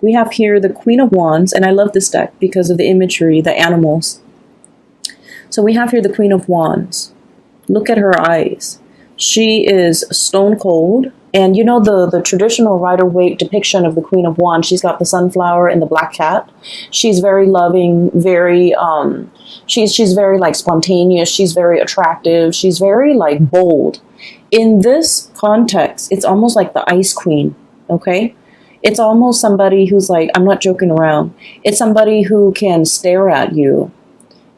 We have here the Queen of Wands, and I love this deck because of the imagery, the animals. So we have here the Queen of Wands. Look at her eyes. She is stone cold. And you know the traditional Rider-Waite depiction of the Queen of Wands, she's got the sunflower and the black cat. She's very loving, very, she's very like spontaneous. She's very attractive. She's very like bold. In this context, it's almost like the Ice Queen, okay? It's almost somebody who's like, I'm not joking around. It's somebody who can stare at you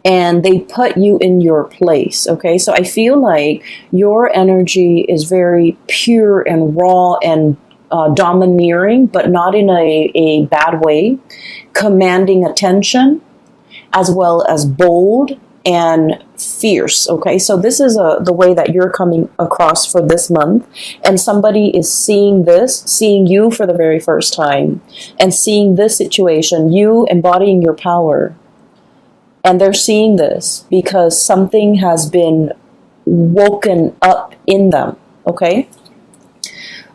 and they put you in your place, okay? So I feel like your energy is very pure and raw and domineering, but not in a bad way, commanding attention, as well as bold and fierce, okay? So this is the way that you're coming across for this month, and somebody is seeing this, seeing you for the very first time, and seeing this situation, you embodying your power. And they're seeing this because something has been woken up in them, okay?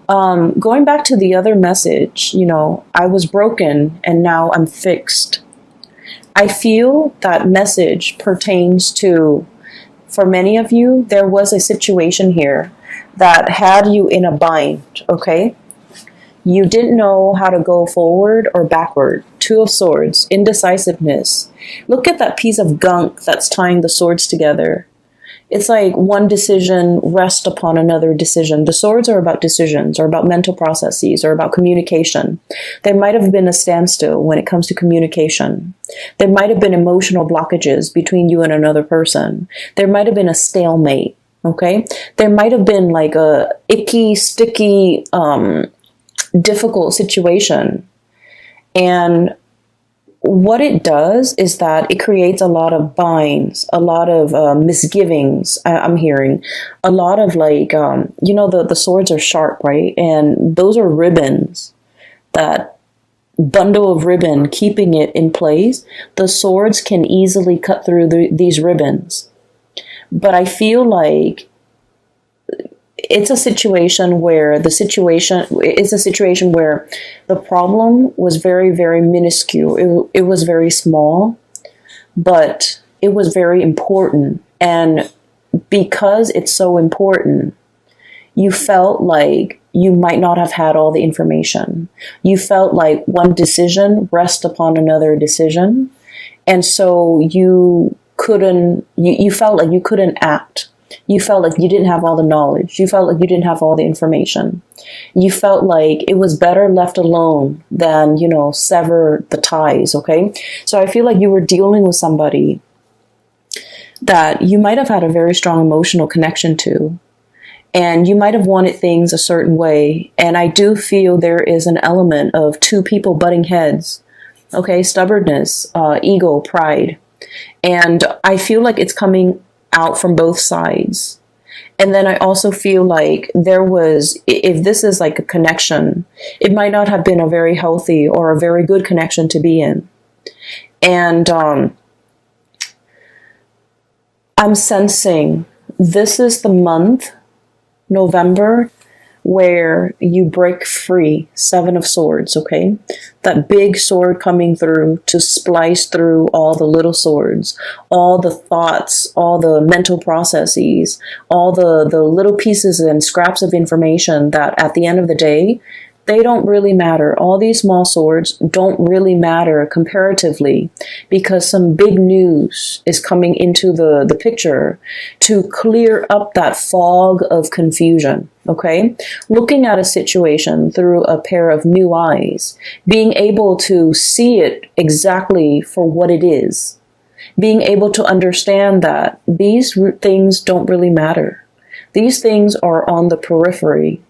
Going back to the other message, you know, I was broken and now I'm fixed. I feel that message pertains to, for many of you, there was a situation here that had you in a bind, okay? You didn't know how to go forward or backward. Two of Swords, indecisiveness. Look at that piece of gunk that's tying the swords together. It's like one decision rests upon another decision. The swords are about decisions, or about mental processes, or about communication. There might have been a standstill when it comes to communication. There might have been emotional blockages between you and another person. There might have been a stalemate, okay? There might have been like a icky, sticky, difficult situation. And what it does is that it creates a lot of binds, a lot of misgivings. I'm hearing a lot of like, you know, the swords are sharp, right? And those are ribbons, that bundle of ribbon keeping it in place. The swords can easily cut through these ribbons. But I feel like it's a situation where the problem was very, very minuscule. It was very small, but it was very important. And because it's so important, you felt like you might not have had all the information. You felt like one decision rests upon another decision. And so you felt like you couldn't act. You felt like you didn't have all the knowledge. You felt like you didn't have all the information. You felt like it was better left alone than, you know, sever the ties, okay? So I feel like you were dealing with somebody that you might have had a very strong emotional connection to, and you might have wanted things a certain way. And I do feel there is an element of two people butting heads, okay? Stubbornness, ego, pride. And I feel like it's coming out from both sides. And then I also feel like there was, if this is like a connection, it might not have been a very healthy or a very good connection to be in. And I'm sensing this is the month, November, where you break free. Seven of Swords, okay? That big sword coming through to splice through all the little swords, all the thoughts, all the mental processes, all the little pieces and scraps of information that at the end of the day, they don't really matter. All these small swords don't really matter comparatively, because some big news is coming into the picture to clear up that fog of confusion, okay? Looking at a situation through a pair of new eyes, being able to see it exactly for what it is, being able to understand that these things don't really matter. These things are on the periphery.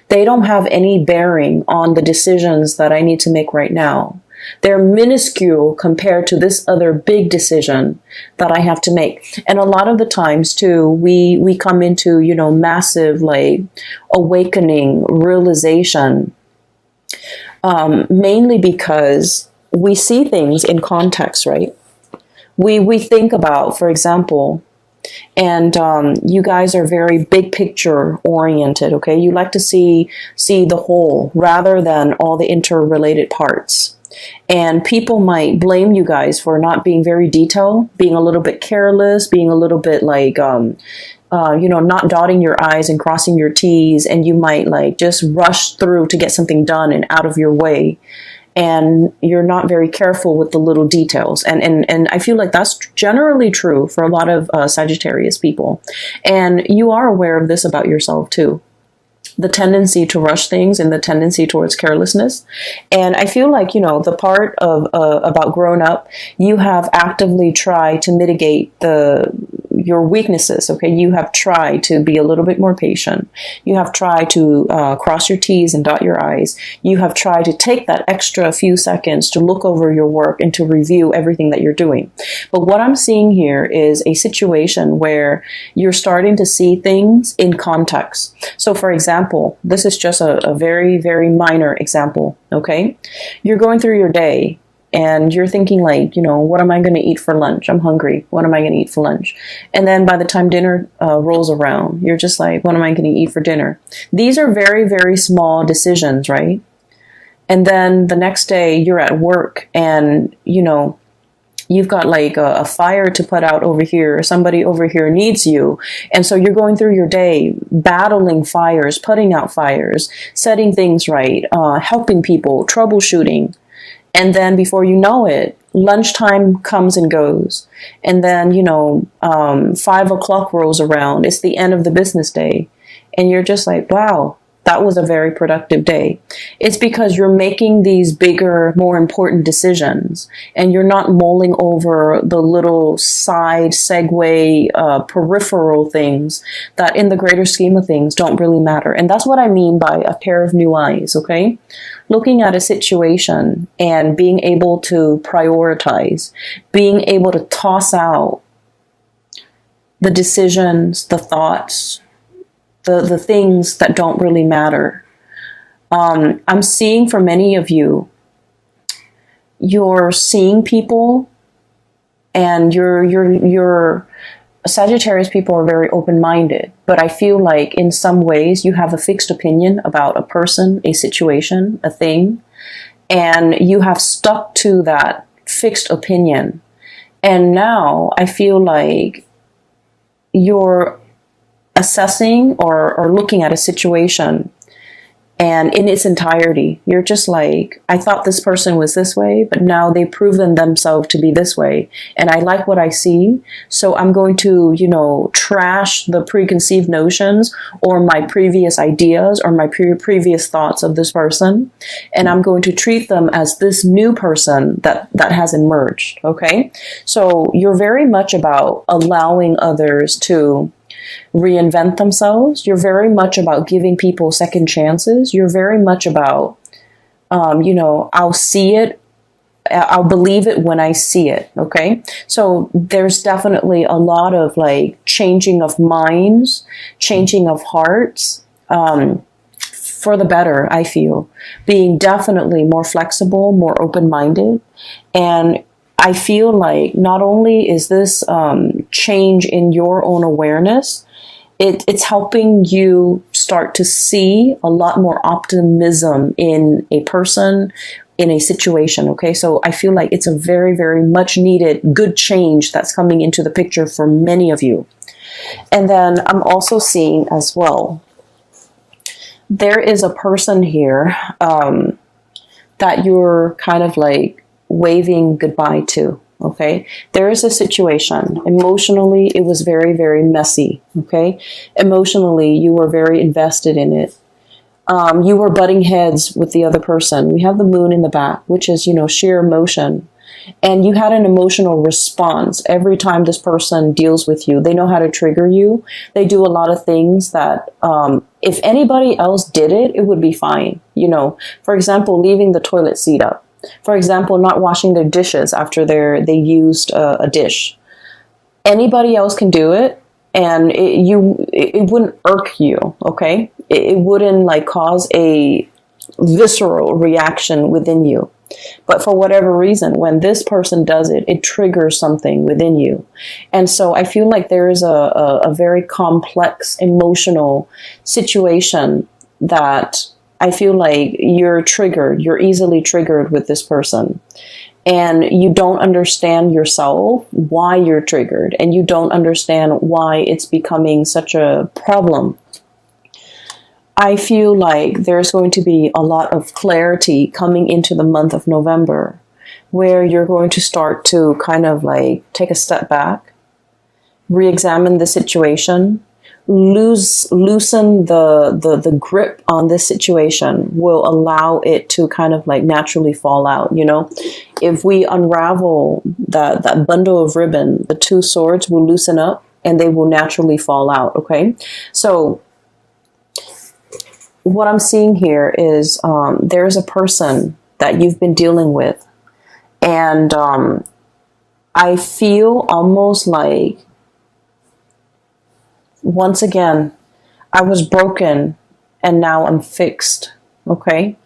They don't have any bearing on the decisions that I need to make right now. They're minuscule compared to this other big decision that I have to make. And a lot of the times too, we come into, you know, massive like awakening, realization, mainly because we see things in context, right? We think about, for example, And you guys are very big picture oriented, okay? You like to see the whole rather than all the interrelated parts. And people might blame you guys for not being very detailed, being a little bit careless, being a little bit like, not dotting your I's and crossing your T's, and you might like just rush through to get something done and out of your way. And you're not very careful with the little details. And I feel like that's generally true for a lot of Sagittarius people. And you are aware of this about yourself too. The tendency to rush things and the tendency towards carelessness. And I feel like, the part of about grown up, you have actively tried to mitigate your weaknesses, okay? You have tried to be a little bit more patient. You have tried to cross your T's and dot your I's. You have tried to take that extra few seconds to look over your work and to review everything that you're doing. But what I'm seeing here is a situation where you're starting to see things in context. So for example, this is just a very, very minor example, okay? You're going through your day and you're thinking like, what am I going to eat for lunch? I'm hungry. What am I going to eat for lunch? And then by the time dinner rolls around, you're just like, what am I going to eat for dinner? These are very, very small decisions, right? And then the next day you're at work and, you've got like a fire to put out over here. Somebody over here needs you. And so you're going through your day battling fires, putting out fires, setting things right, helping people, troubleshooting. And then before you know it, lunchtime comes and goes. And then, 5 o'clock rolls around. It's the end of the business day. And you're just like, wow, that was a very productive day. It's because you're making these bigger, more important decisions. And you're not mulling over the little side segue, peripheral things that in the greater scheme of things don't really matter. And that's what I mean by a pair of new eyes, okay? Looking at a situation and being able to prioritize, being able to toss out the decisions, the thoughts, the things that don't really matter. I'm seeing for many of you, you're seeing people and you're Sagittarius people are very open-minded, but I feel like in some ways you have a fixed opinion about a person, a situation, a thing, and you have stuck to that fixed opinion. And now I feel like you're assessing or looking at a situation and in its entirety, you're just like, I thought this person was this way, but now they've proven themselves to be this way. And I like what I see. So I'm going to, trash the preconceived notions or my previous ideas or my previous thoughts of this person. And I'm going to treat them as this new person that has emerged. Okay. So you're very much about allowing others to reinvent themselves. You're very much about giving people second chances. You're very much about, I'll see it. I'll believe it when I see it. Okay. So there's definitely a lot of like changing of minds, changing of hearts, for the better, I feel. Being definitely more flexible, more open-minded. And I feel like not only is this change in your own awareness, it's helping you start to see a lot more optimism in a person, in a situation, okay? So I feel like it's a very, very much needed good change that's coming into the picture for many of you. And then I'm also seeing as well, there is a person here that you're kind of like waving goodbye to, okay? There is a situation. Emotionally, it was very, very messy, okay? Emotionally, you were very invested in it. You were butting heads with the other person. We have the moon in the back, which is, sheer emotion. And you had an emotional response every time this person deals with you. They know how to trigger you. They do a lot of things that if anybody else did it, it would be fine. For example, leaving the toilet seat up. For example, not washing their dishes after they used a dish. Anybody else can do it, and it wouldn't irk you, okay? It wouldn't like cause a visceral reaction within you. But for whatever reason, when this person does it, it triggers something within you. And so I feel like there is a very complex emotional situation that I feel like you're triggered. You're easily triggered with this person. And you don't understand yourself why you're triggered. And you don't understand why it's becoming such a problem. I feel like there's going to be a lot of clarity coming into the month of November, where you're going to start to kind of like take a step back, re-examine the situation, loosen the grip on this situation will allow it to kind of like naturally fall out. You know, if we unravel that bundle of ribbon, the two swords will loosen up and they will naturally fall out. Okay, so what I'm seeing here is there's a person that you've been dealing with, and I feel almost like, once again, I was broken and now I'm fixed. Okay,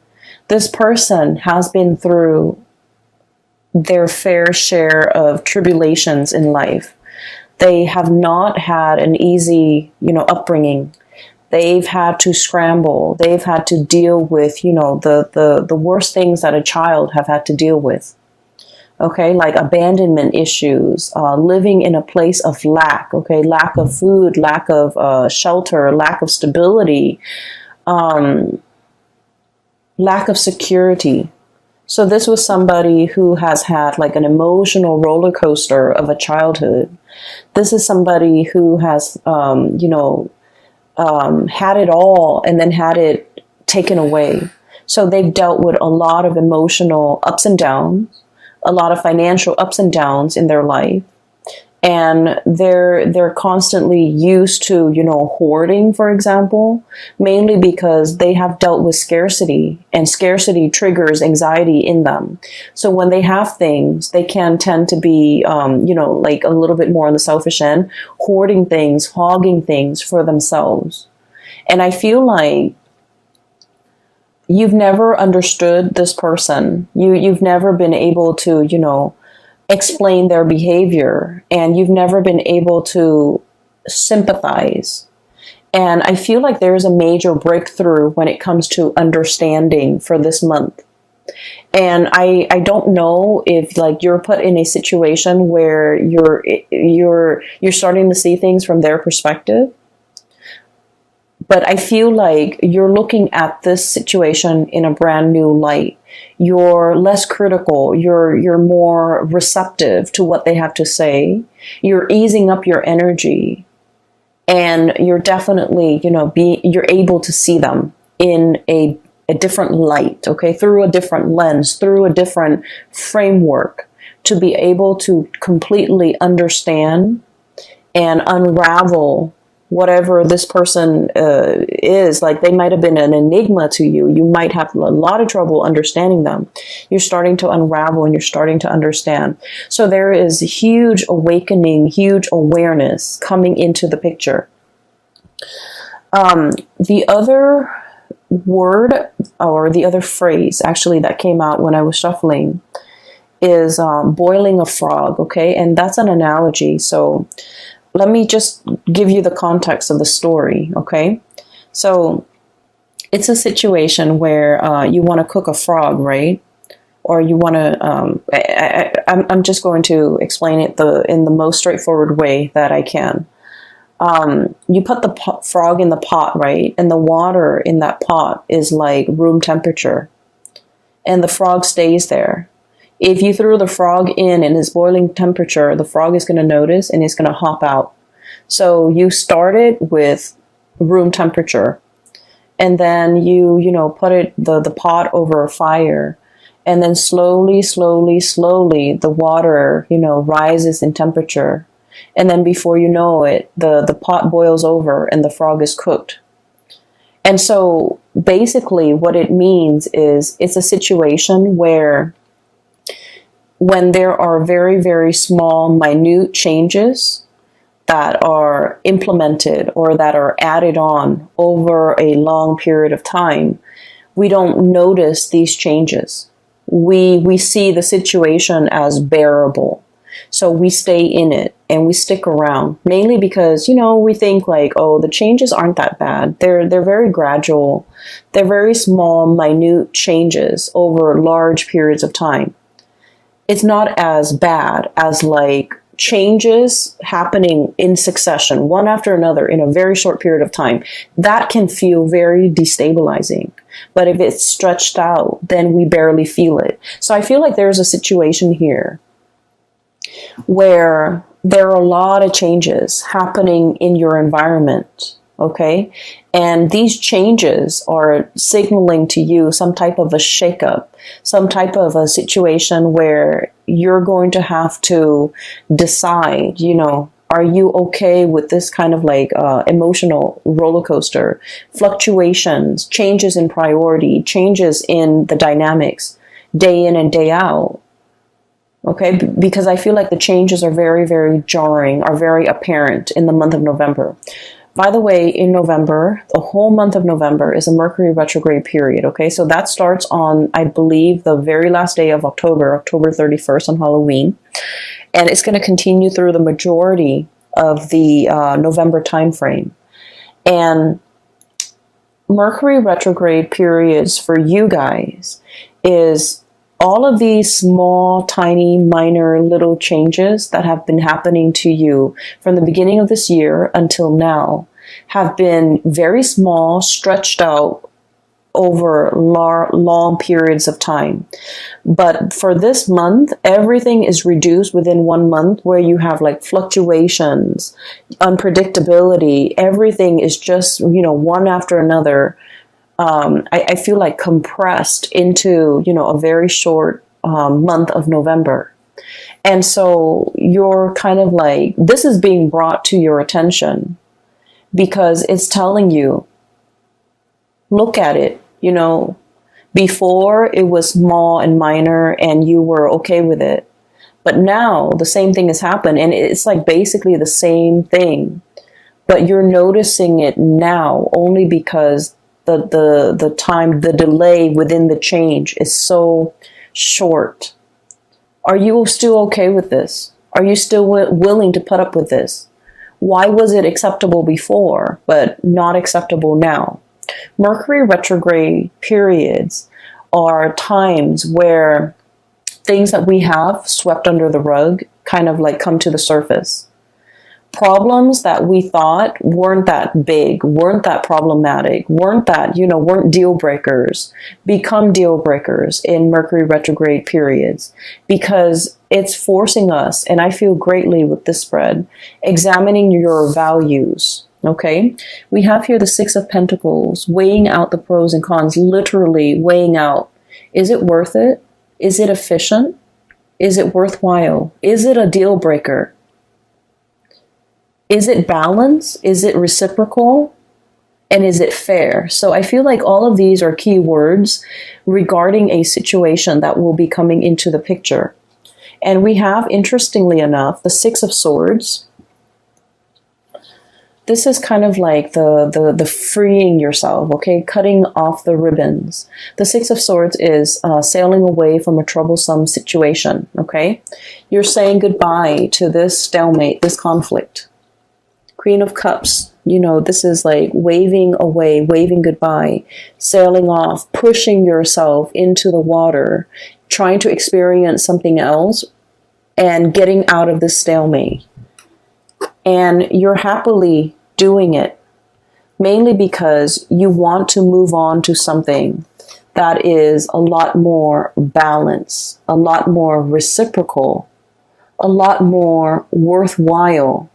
this person has been through their fair share of tribulations in life. They have not had an easy, upbringing. They've had to scramble. They've had to deal with, the worst things that a child have had to deal with. Okay, like abandonment issues, living in a place of lack, okay, lack of food, lack of shelter, lack of stability, lack of security. So this was somebody who has had like an emotional roller coaster of a childhood. This is somebody who has, had it all and then had it taken away. So they've dealt with a lot of emotional ups and downs, a lot of financial ups and downs in their life. And they're constantly used to, hoarding, for example, mainly because they have dealt with scarcity, and scarcity triggers anxiety in them. So when they have things, they can tend to be, like a little bit more on the selfish end, hoarding things, hogging things for themselves. And I feel like you've never understood this person. You've never been able to, explain their behavior, and you've never been able to sympathize. And I feel like there's a major breakthrough when it comes to understanding for this month. And I don't know if like you're put in a situation where you're starting to see things from their perspective. But I feel like you're looking at this situation in a brand new light. You're less critical. You're more receptive to what they have to say. You're easing up your energy, and you're definitely, you're able to see them in a different light, okay, through a different lens, through a different framework, to be able to completely understand and unravel whatever this person is. Like, they might have been an enigma to you. You might have a lot of trouble understanding them. You're starting to unravel and you're starting to understand. So there is huge awakening, huge awareness coming into the picture. The other word, or the other phrase actually that came out when I was shuffling, is boiling a frog, okay? And that's an analogy. So let me just give you the context of the story, okay? So it's a situation where you want to cook a frog, right? Or you want to, I'm just going to explain it in the most straightforward way that I can. You put the frog in the pot, right? And the water in that pot is like room temperature. And the frog stays there. If you threw the frog in and it's boiling temperature, the frog is going to notice and it's going to hop out. So you started with room temperature, and then you put the pot over a fire, and then slowly the water, rises in temperature. And then before you know it, the pot boils over and the frog is cooked. And so basically what it means is it's a situation where when there are very, very small, minute changes that are implemented or that are added on over a long period of time, we don't notice these changes. we see the situation as bearable. So we stay in it and we stick around, mainly because, we think like, oh, the changes aren't that bad. They're very gradual. They're very small, minute changes over large periods of time. It's not as bad as like changes happening in succession, one after another in a very short period of time. That can feel very destabilizing. But if it's stretched out, then we barely feel it. So I feel like there's a situation here where there are a lot of changes happening in your environment, okay? And these changes are signaling to you some type of a shakeup, some type of a situation where you're going to have to decide, are you okay with this kind of like emotional roller coaster, fluctuations, changes in priority, changes in the dynamics, day in and day out? Okay, because I feel like the changes are very, very jarring, are very apparent in the month of November. By the way, in November, the whole month of November is a Mercury retrograde period, okay? So that starts on, I believe, the very last day of October, October 31st on Halloween. And it's going to continue through the majority of the November timeframe. And Mercury retrograde periods for you guys is all of these small, tiny, minor little changes that have been happening to you from the beginning of this year until now have been very small, stretched out over long periods of time. But for this month, everything is reduced within 1 month, where you have like fluctuations, unpredictability. Everything is just, one after another. I feel like compressed into, a very short month of November. And so you're kind of like, this is being brought to your attention because it's telling you, look at it, before it was small and minor and you were okay with it. But now the same thing has happened and it's like basically the same thing, but you're noticing it now only because the time, the delay within the change is so short. Are you still okay with this? Are you still willing to put up with this? Why was it acceptable before, but not acceptable now? Mercury retrograde periods are times where things that we have swept under the rug kind of like come to the surface. Problems that we thought weren't that big, weren't that problematic, weren't deal breakers, become deal breakers in Mercury retrograde periods because it's forcing us, and I feel greatly with this spread, examining your values. Okay, we have here the Six of Pentacles, weighing out the pros and cons, literally weighing out. Is it worth it? Is it efficient? Is it worthwhile? Is it a deal breaker? Is it balance? Is it reciprocal? And is it fair? So I feel like all of these are key words regarding a situation that will be coming into the picture. And we have, interestingly enough, the Six of Swords. This is kind of like the freeing yourself, okay? Cutting off the ribbons. The Six of Swords is sailing away from a troublesome situation, okay? You're saying goodbye to this stalemate, this conflict. Queen of Cups, this is like waving away, waving goodbye, sailing off, pushing yourself into the water, trying to experience something else and getting out of this stalemate. And you're happily doing it, mainly because you want to move on to something that is a lot more balanced, a lot more reciprocal, a lot more worthwhile.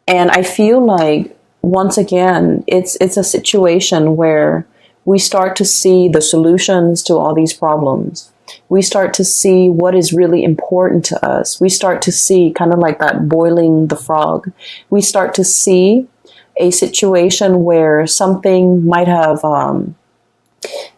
And I feel like, once again, it's a situation where we start to see the solutions to all these problems. We start to see what is really important to us. We start to see kind of like that boiling the frog. We start to see a situation where something might have,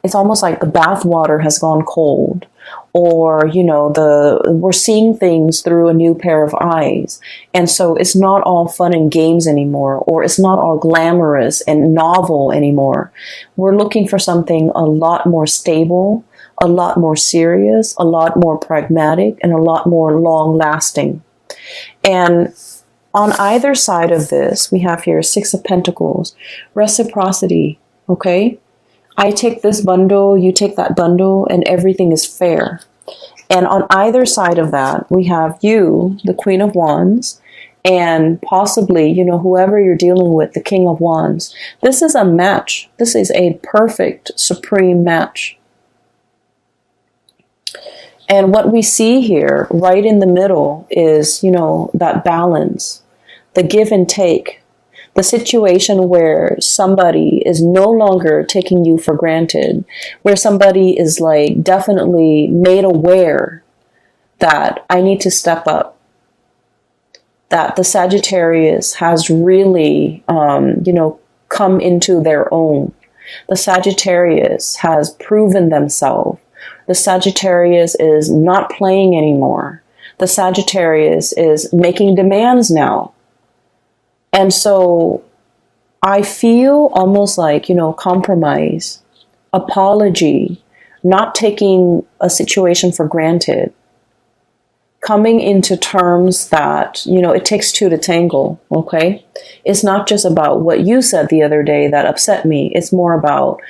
it's almost like the bath water has gone cold. Or, we're seeing things through a new pair of eyes. And so it's not all fun and games anymore, or it's not all glamorous and novel anymore. We're looking for something a lot more stable, a lot more serious, a lot more pragmatic, and a lot more long lasting. And on either side of this, we have here Six of Pentacles, reciprocity, okay? I take this bundle, you take that bundle, and everything is fair. And on either side of that, we have you, the Queen of Wands, and possibly, you know, whoever you're dealing with, the King of Wands. This is a match. This is a perfect, supreme match. And what we see here, right in the middle, is, you know, that balance, the give and take, the situation where somebody is no longer taking you for granted, where somebody is like definitely made aware that I need to step up, that the Sagittarius has really, you know, come into their own. The Sagittarius has proven themselves. The Sagittarius is not playing anymore. The Sagittarius is making demands now. And so I feel almost like, you know, compromise, apology, not taking a situation for granted, coming into terms that, you know, it takes two to tangle, okay? It's not just about what you said the other day that upset me. It's more about,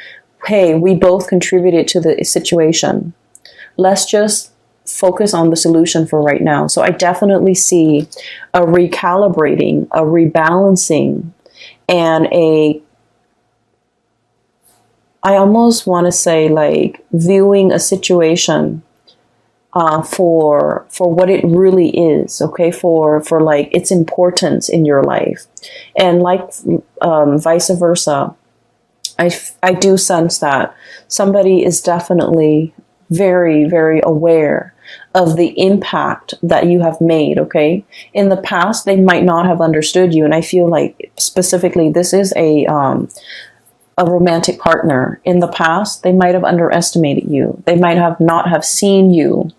hey, we both contributed to the situation. Let's just focus on the solution for right now. So I definitely see a recalibrating, a rebalancing, and I almost want to say like viewing a situation for what it really is, okay, for like its importance in your life. And like vice versa, I do sense that somebody is definitely very, very aware of the impact that you have made, okay? In the past, they might not have understood you, and I feel like specifically this is a romantic partner. In the past, they might have underestimated you. They might have not have seen you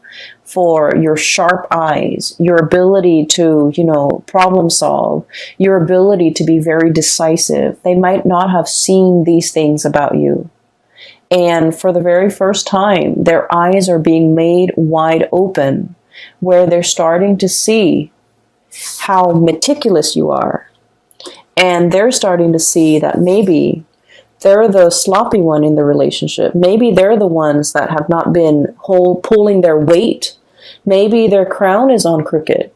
for your sharp eyes, your ability to, you know, problem solve, your ability to be very decisive. They might not have seen these things about you. And for the very first time, their eyes are being made wide open, where they're starting to see how meticulous you are. And they're starting to see that maybe they're the sloppy one in the relationship. Maybe they're the ones that have not been pulling their weight. Maybe their crown is on crooked.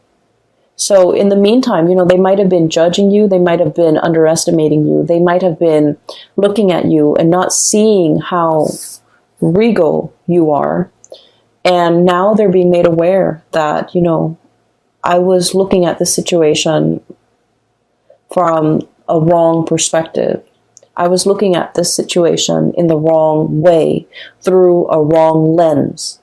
So in the meantime, you know, they might have been judging you. They might have been underestimating you. They might have been looking at you and not seeing how regal you are. And now they're being made aware that, you know, I was looking at the situation from a wrong perspective. I was looking at this situation in the wrong way, through a wrong lens.